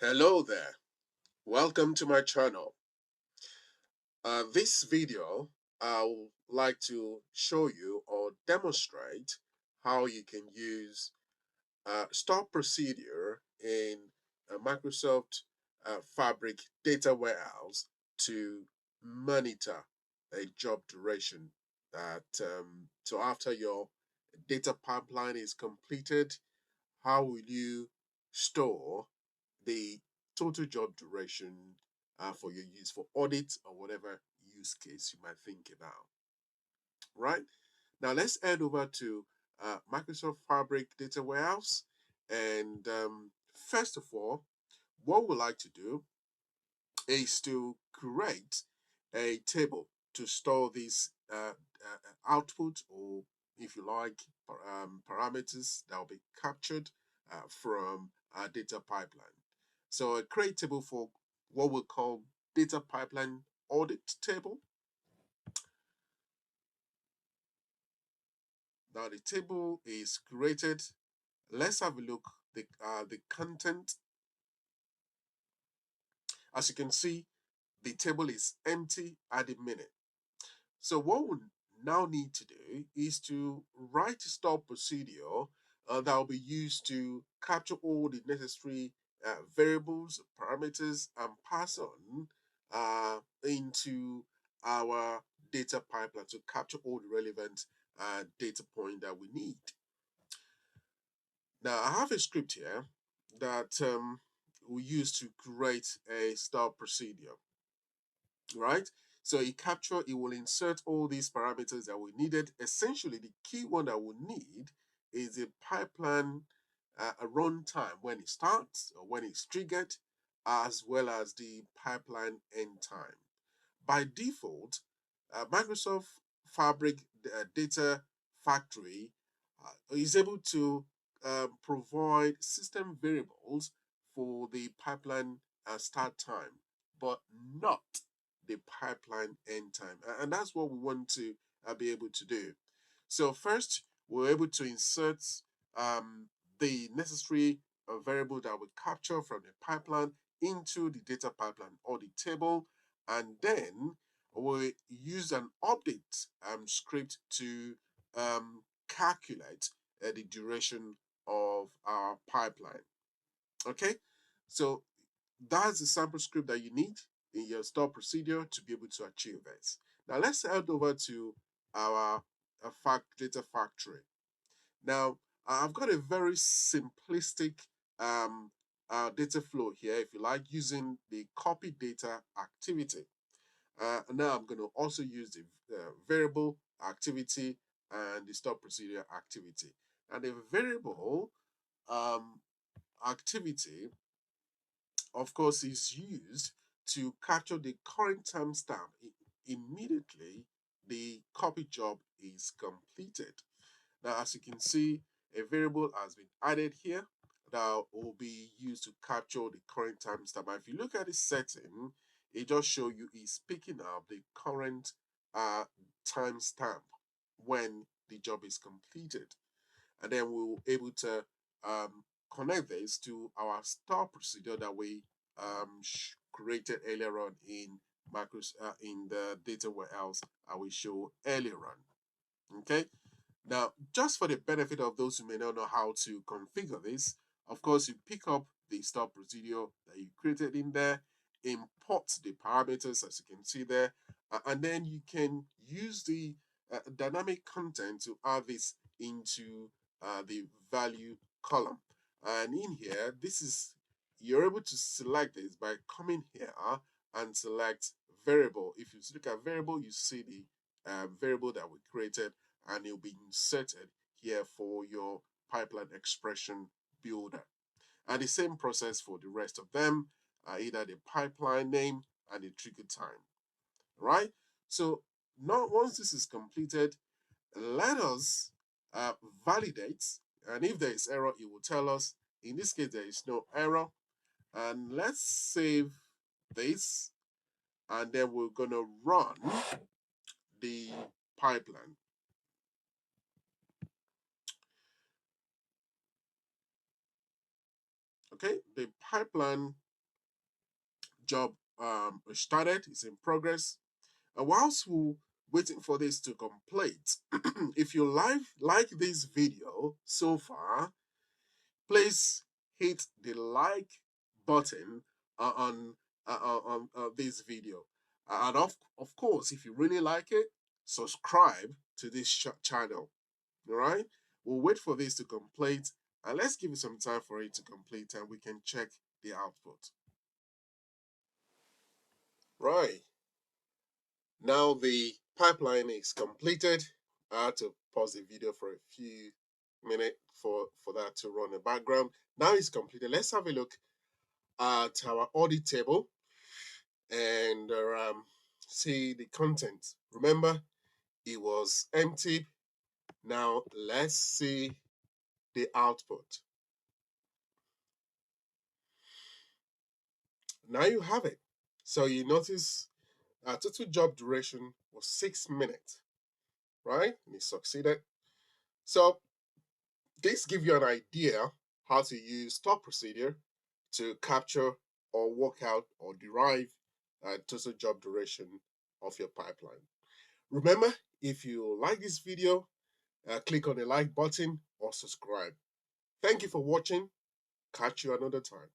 Hello there, welcome to my channel. This video, I would like to show you or demonstrate how you can use stored procedure in Microsoft Fabric data warehouse to monitor a job duration. So after your data pipeline is completed, how will you store the total job duration for your use for audit or whatever use case you might think about, right? Now let's head over to Microsoft Fabric Data Warehouse. And first of all, what we like to do is to create a table to store these output, or if you like, parameters that will be captured from our data pipeline. So a create table for what we call data pipeline audit table. Now the table is created. Let's have a look the content. As you can see, the table is empty at the minute. So what we now need to do is to write a stored procedure that will be used to capture all the necessary variables, parameters, and pass on into our data pipeline to capture all the relevant data point that we need. Now I have a script here that we use to create a stored procedure, right? So it will insert all these parameters that we needed. Essentially, the key one that we need is a pipeline a runtime when it starts or when it's triggered, as well as the pipeline end time. By default, Microsoft Fabric Data Factory is able to provide system variables for the pipeline start time, but not the pipeline end time. And that's what we want to be able to do. So first, we're able to insert the necessary variable that we capture from the pipeline into the data pipeline or the table, and then we use an update script to calculate the duration of our pipeline. Okay, so that's the sample script that you need in your store procedure to be able to achieve this. Now let's head over to our data factory. Now I've got a very simplistic um, data flow here, if you like, using the copy data activity. Now I'm going to also use the variable activity and the store procedure activity. And the variable um, activity, of course, is used to capture the current timestamp immediately the copy job is completed. Now, as you can see, a variable has been added here that will be used to capture the current timestamp. If you look at the setting, it just shows you is picking up the current timestamp when the job is completed. And then we will able to connect this to our store procedure that we created earlier on in in the data warehouse I will show earlier on. Okay. Now, just for the benefit of those who may not know how to configure this, of course, you pick up the store procedure that you created in there, import the parameters as you can see there, and then you can use the dynamic content to add this into the value column. And in here, you're able to select this by coming here and select variable. If you look at variable, you see the variable that we created, and it'll be inserted here for your pipeline expression builder. And the same process for the rest of them, either the pipeline name and the trigger time, right? So now once this is completed, let us validate, and if there is error, it will tell us. In this case, there is no error, and let's save this, and then we're gonna run the pipeline. Okay, the pipeline job started, it's in progress. And whilst we're waiting for this to complete, if you like this video so far, please hit the like button on this video. And of course, if you really like it, subscribe to this channel. All right? We'll wait for this to complete and let's give it some time for it to complete and we can check the output. Right. Now the pipeline is completed. I had to pause the video for a few minutes for that to run in the background. Now it's completed. Let's have a look at our audit table and see the content. Remember, it was empty. Now let's see the output. Now you have it. So you notice our total job duration was 6 minutes, right? And it succeeded. So this gives you an idea how to use stored procedure to capture or work out or derive total job duration of your pipeline. Remember, if you like this video, click on the like button or subscribe. Thank you for watching. Catch you another time.